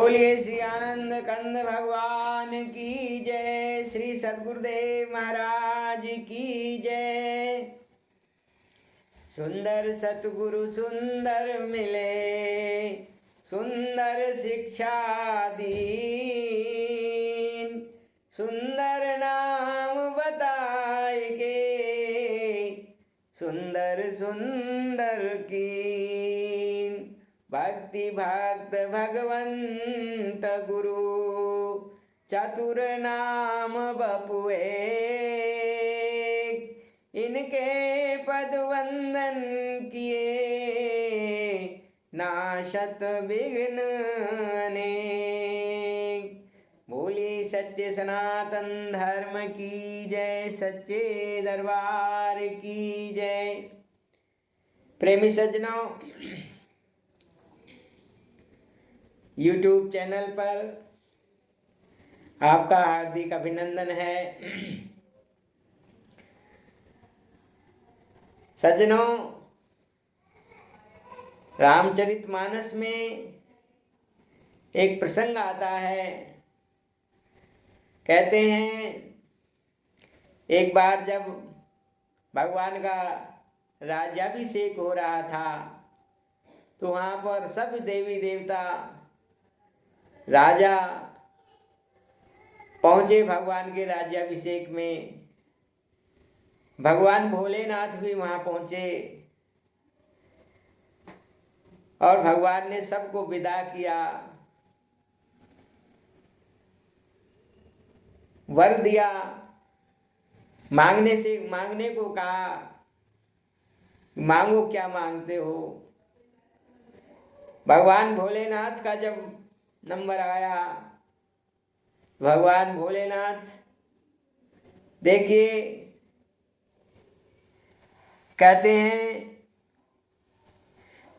बोलिए श्री आनंद कंद भगवान की जय। श्री सद्गुरुदेव महाराज की जय। सुंदर सतगुरु सुंदर मिले, सुंदर शिक्षा दीन, सुंदर नाम बताएगे, सुंदर सुंदर कीन। भक्ति भक्त भगवंत गुरु, चतुर नाम बपुए। इनके पद वंदन किए, नाशत विघ्न अनेक। बोली सत्य सनातन धर्म की जय, सच्चे दरबार की जय। प्रेमी सज्जनों, YouTube चैनल पर आपका हार्दिक अभिनंदन है। सज्जनों, रामचरितमानस में एक प्रसंग आता है। कहते हैं एक बार जब भगवान का राज्याभिषेक हो रहा था तो वहाँ पर सब देवी देवता राजा पहुँचे भगवान के राज्याभिषेक में। भगवान भोलेनाथ भी वहाँ पहुँचे और भगवान ने सबको विदा किया, वर दिया, मांगने को कहा, मांगो क्या मांगते हो। भगवान भोलेनाथ का जब नंबर आया, भगवान भोलेनाथ देखिए कहते हैं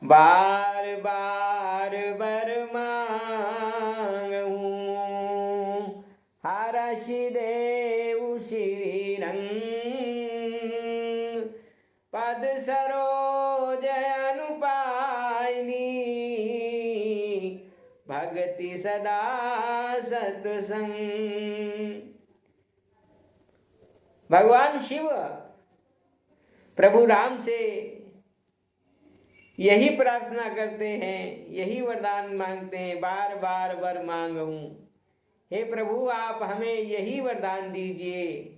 बार बार वर मांगूं, हरष देव श्री रंग, पद सरोज अनुपायनी, भक्ति सदा सत्संग। भगवान शिव प्रभु राम से यही प्रार्थना करते हैं, यही वरदान मांगते हैं, बार बार वर मांगूं। हे प्रभु, आप हमें यही वरदान दीजिए,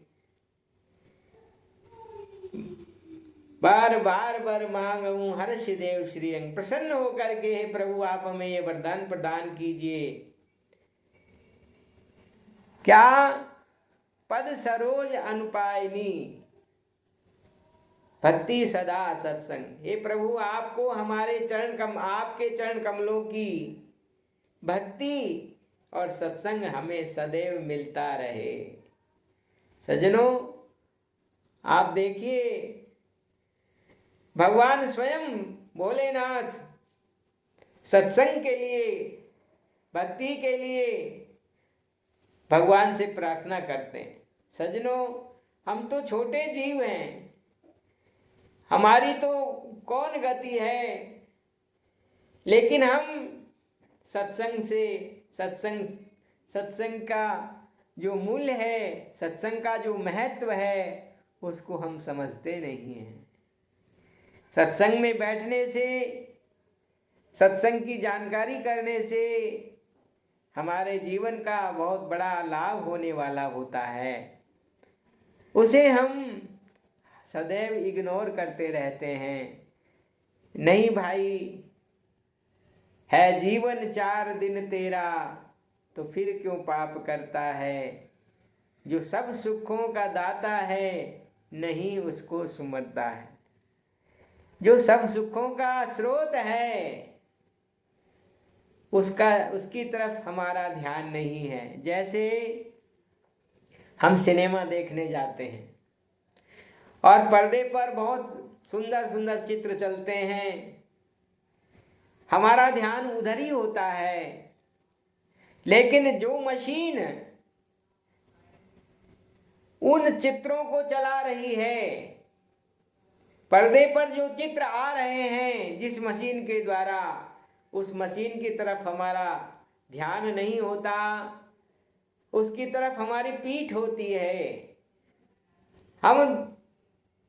बार बार वर मांगूं, हर्ष देव श्री अंग। प्रसन्न होकर के हे प्रभु आप हमें ये वरदान प्रदान कीजिए। क्या? पद सरोज अनुपायनी, भक्ति सदा सत्संग। हे प्रभु, आपको हमारे आपके चरण कमलों की भक्ति और सत्संग हमें सदैव मिलता रहे। सज्जनों, आप देखिए भगवान स्वयं भोलेनाथ सत्संग के लिए, भक्ति के लिए भगवान से प्रार्थना करते हैं। सज्जनों, हम तो छोटे जीव हैं, हमारी तो कौन गति है, लेकिन हम सत्संग का जो मूल्य है, सत्संग का जो महत्व है, उसको हम समझते नहीं हैं। सत्संग में बैठने से, सत्संग की जानकारी करने से हमारे जीवन का बहुत बड़ा लाभ होने वाला होता है। उसे हम सदैव इग्नोर करते रहते हैं। नहीं भाई, है जीवन 4 दिन तेरा, तो फिर क्यों पाप करता है। जो सब सुखों का दाता है, नहीं उसको सुमरता है। जो सब सुखों का स्रोत है, उसकी तरफ हमारा ध्यान नहीं है। जैसे हम सिनेमा देखने जाते हैं और पर्दे पर बहुत सुंदर सुंदर चित्र चलते हैं, हमारा ध्यान उधर ही होता है। लेकिन जो मशीन उन चित्रों को चला रही है, पर्दे पर जो चित्र आ रहे हैं जिस मशीन के द्वारा, उस मशीन की तरफ हमारा ध्यान नहीं होता, उसकी तरफ हमारी पीठ होती है। हम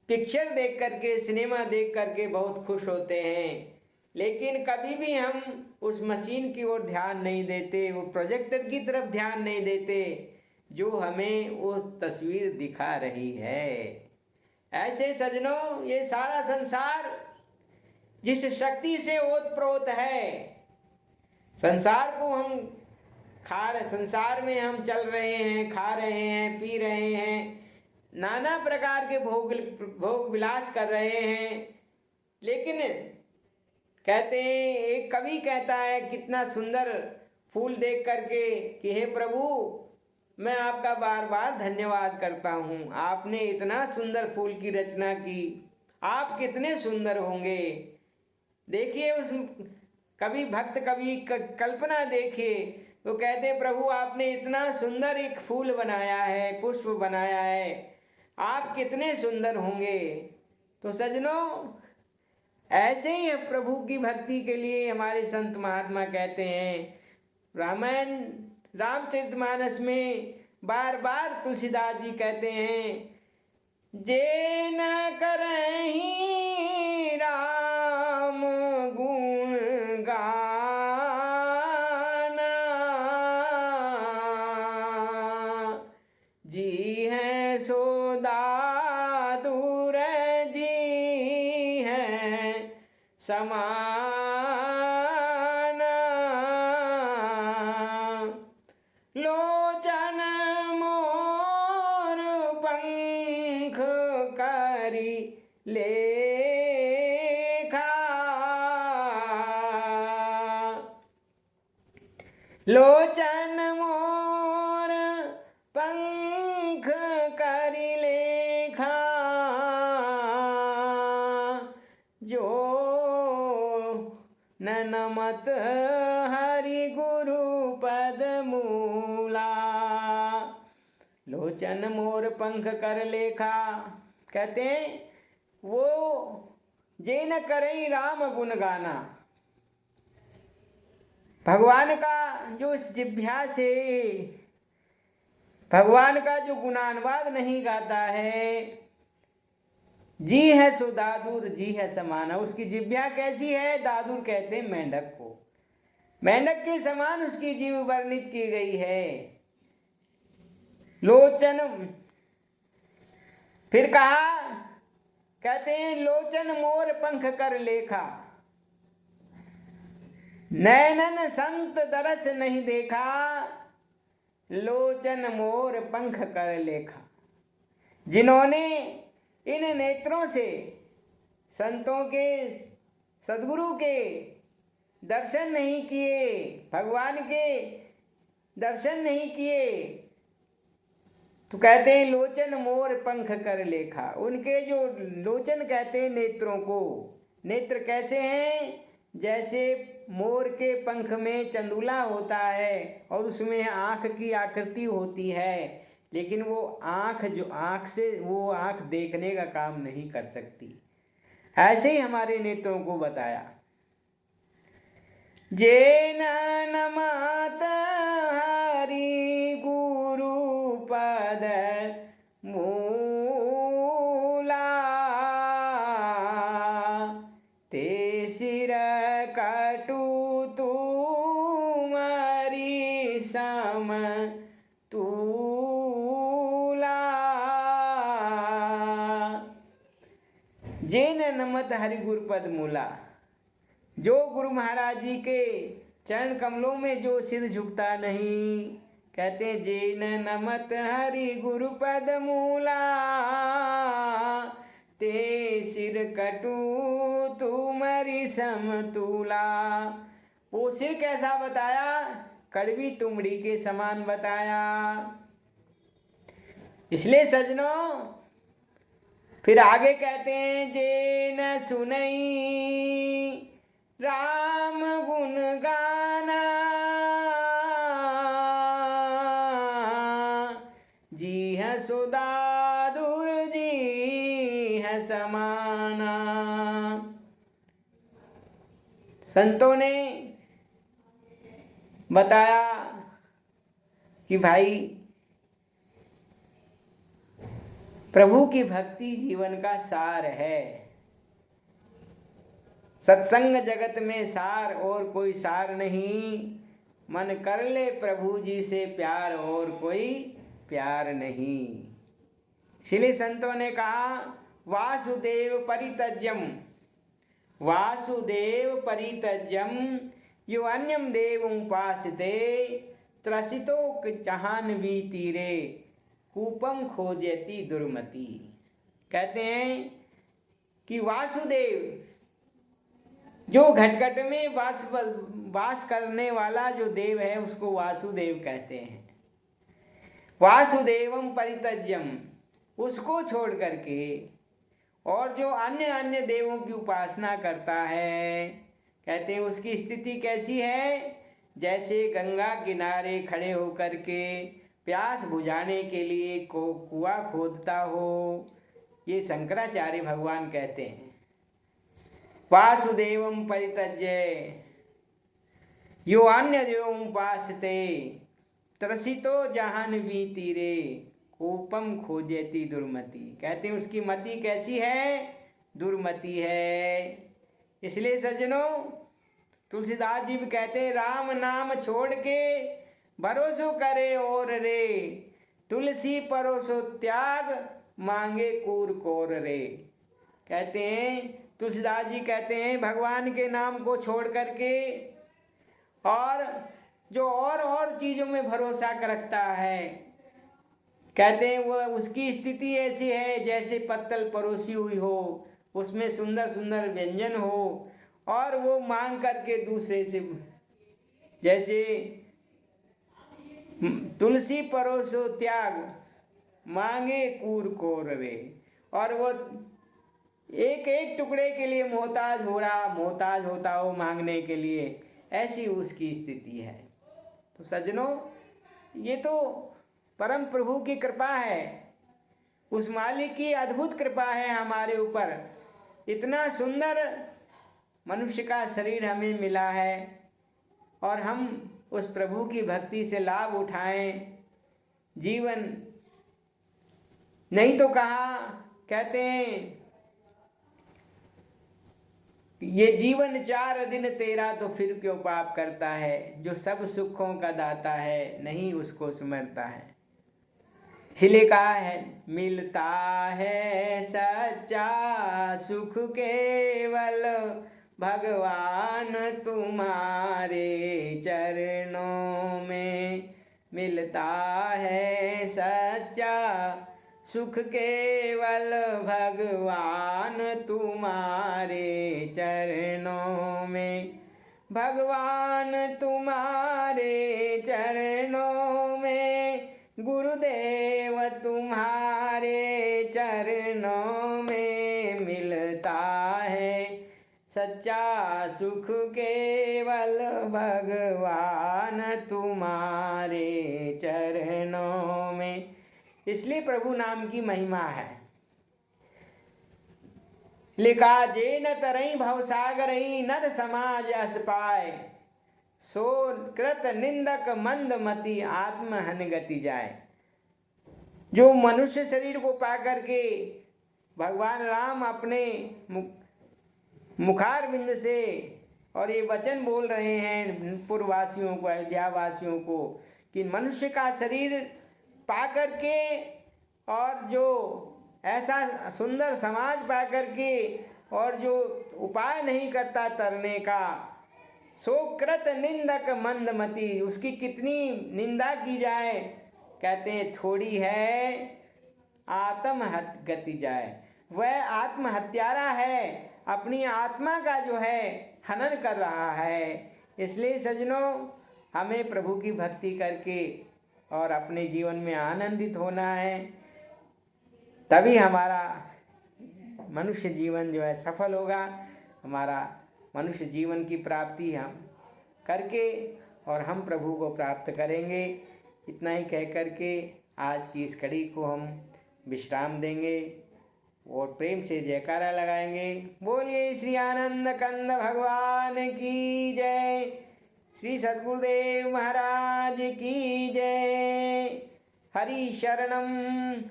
पिक्चर देख करके, सिनेमा देख करके बहुत खुश होते हैं, लेकिन कभी भी हम उस मशीन की ओर ध्यान नहीं देते, वो प्रोजेक्टर की तरफ ध्यान नहीं देते जो हमें वो तस्वीर दिखा रही है। ऐसे सजनों, ये सारा संसार जिस शक्ति से ओतप्रोत है, संसार को हम संसार में हम चल रहे हैं, खा रहे हैं, पी रहे हैं, नाना प्रकार के भोग विलास कर रहे हैं, लेकिन कहते हैं, एक कवि कहता है कितना सुंदर फूल देख करके कि हे प्रभु, मैं आपका बार बार धन्यवाद करता हूँ, आपने इतना सुंदर फूल की रचना की, आप कितने सुंदर होंगे। देखिए उस कवि, भक्त कवि कल्पना देखिए, तो कहते प्रभु आपने इतना सुंदर एक फूल बनाया है, पुष्प बनाया है, आप कितने सुंदर होंगे। तो सजनों, ऐसे ही प्रभु की भक्ति के लिए हमारे संत महात्मा कहते हैं, रामायण रामचरितमानस में बार बार तुलसीदास जी कहते हैं, जे न करहीं राम गुण गाना, जी है सो दादुर, जी है समाना। लोचन मोर पंख करी लेखा, लोचन मोर पंख करी लेखा, जो नमत हरि गुरु पद मूला। लोचन मोर पंख कर लेखा, कहते हैं वो जे न करे राम गुण गाना, भगवान का जो इस जिह्वा से भगवान का जो गुणानुवाद नहीं गाता है, जी है सो दादुर, जी है समाना। उसकी जिह्वा कैसी है? दादुर कहते हैं मेंढक को, मेंढक के समान उसकी जीव वर्णित की गई है। लोचन, फिर कहा, कहते हैं लोचन मोर पंख कर लेखा, नैनन संत दरस नहीं देखा, लोचन मोर पंख कर लेखा। जिन्होंने इन नेत्रों से संतों के, सद्गुरु के दर्शन नहीं किए, भगवान के दर्शन नहीं किए, तो कहते हैं लोचन मोर पंख कर लेखा। उनके जो लोचन कहते हैं नेत्रों को, नेत्र कैसे हैं? जैसे मोर के पंख में चंदूला होता है और उसमें आँख की आकृति होती है, लेकिन वो आँख, जो आँख से वो आँख देखने का काम नहीं कर सकती। ऐसे ही हमारे नेत्रों को बताया, जे नमत हरि गुरु पद मूला, ते सिर कटु तुम्हारी सम तूला। जे नमत हरि गुरु पद मूला, जो गुरु महाराज जी के चरण कमलों में जो सिर झुकता नहीं, कहते हैं जे नमत हरि गुरु पद मूला, ते सिर कटु तुम्हारी समतूला। वो सिर कैसा बताया? कड़वी तुमड़ी के समान बताया। इसलिए सजनों, फिर आगे कहते हैं, जे न सुनई राम गुण गाना, जी है सो दादुर, जी है समाना। बताया कि भाई प्रभु की भक्ति जीवन का सार है। सत्संग जगत में सार और कोई सार नहीं, मन कर ले प्रभु जी से प्यार और कोई प्यार नहीं। इसलिए संतों ने कहा वासुदेव परित्यज्यम, वासुदेव परित्यज्यम यो अन्यम देव उपासते त्रसितो जाह्नवी तीरे कूपम खोजती दुर्मति। कहते हैं कि वासुदेव जो घटघट में वास करने वाला जो देव है उसको वासुदेव कहते हैं। वासुदेवम परित्यज्यम, उसको छोड़ करके और जो अन्य अन्य देवों की उपासना करता है, कहते हैं उसकी स्थिति कैसी है, जैसे गंगा किनारे खड़े होकर के प्यास बुझाने के लिए कुआं खोदता हो। ये शंकराचार्य भगवान कहते हैं। वासुदेवम परित्यज्य यो अन्य देवम उपासते त्रसितो जाह्नवी तीरे कूपम खोजती दुर्मति। कहते हैं उसकी मति कैसी है, दुर्मति है। इसलिए सज्जनों तुलसीदास जी भी कहते हैं राम नाम छोड़ के भरोसो करे और रे, तुलसी परोसो त्याग मांगे कूर कोर रे। कहते हैं तुलसीदास जी कहते हैं भगवान के नाम को छोड़ करके और जो और चीज़ों में भरोसा रखता है, कहते हैं वह उसकी स्थिति ऐसी है जैसे पत्तल परोसी हुई हो, उसमें सुंदर सुंदर व्यंजन हो और वो मांग करके दूसरे से, जैसे तुलसी परोसो त्याग मांगे कूर कोर रे, और वो एक एक टुकड़े के लिए मोहताज होता हो मांगने के लिए, ऐसी उसकी स्थिति है। तो सज्जनों ये तो परम प्रभु की कृपा है, उस मालिक की अद्भुत कृपा है हमारे ऊपर। इतना सुंदर मनुष्य का शरीर हमें मिला है और हम उस प्रभु की भक्ति से लाभ उठाएं। जीवन नहीं तो कहा, कहते हैं ये जीवन 4 दिन तेरा तो फिर क्यों पाप करता है, जो सब सुखों का दाता है नहीं उसको सुमरता है। इसलिए कहा है मिलता है सच्चा सुख केवल भगवान तुम्हारे चरणों में, मिलता है सच्चा सुख केवल भगवान तुम्हारे चरणों में, भगवान तुम्हारे चरणों में, गुरुदेव तुम्हारे चरणों में, मिलता है सच्चा सुख केवल भगवान तुम्हारे चरणों में। इसलिए प्रभु नाम की महिमा है। लिखा जे न तरई भवसागरई नद समाज अस पाए, सो कृत निंदक मंद मति आत्महन गति जाए। जो मनुष्य शरीर को पा करके भगवान राम अपने मुखार बिंद से और ये वचन बोल रहे हैं पूर्ववासियों को, अयोध्या वासियों को, कि मनुष्य का शरीर पा करके और जो ऐसा सुंदर समाज पा करके और जो उपाय नहीं करता तरने का, सो कृत निंदक मंदमति, उसकी कितनी निंदा की जाए, कहते हैं थोड़ी है आत्महत्या गति जाए। वह आत्महत्यारा है, अपनी आत्मा का जो है हनन कर रहा है। इसलिए सज्जनों हमें प्रभु की भक्ति करके और अपने जीवन में आनंदित होना है, तभी हमारा मनुष्य जीवन जो है सफल होगा। हमारा मनुष्य जीवन की प्राप्ति हम करके और हम प्रभु को प्राप्त करेंगे। इतना ही कह करके आज की इस कड़ी को हम विश्राम देंगे और प्रेम से जयकारा लगाएंगे। बोलिए श्री आनंद कंद भगवान की जय, श्री सद्गुरुदेव महाराज की जय। हरि शरणम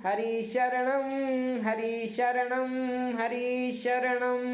हरि शरणम हरि शरणम हरि शरणम।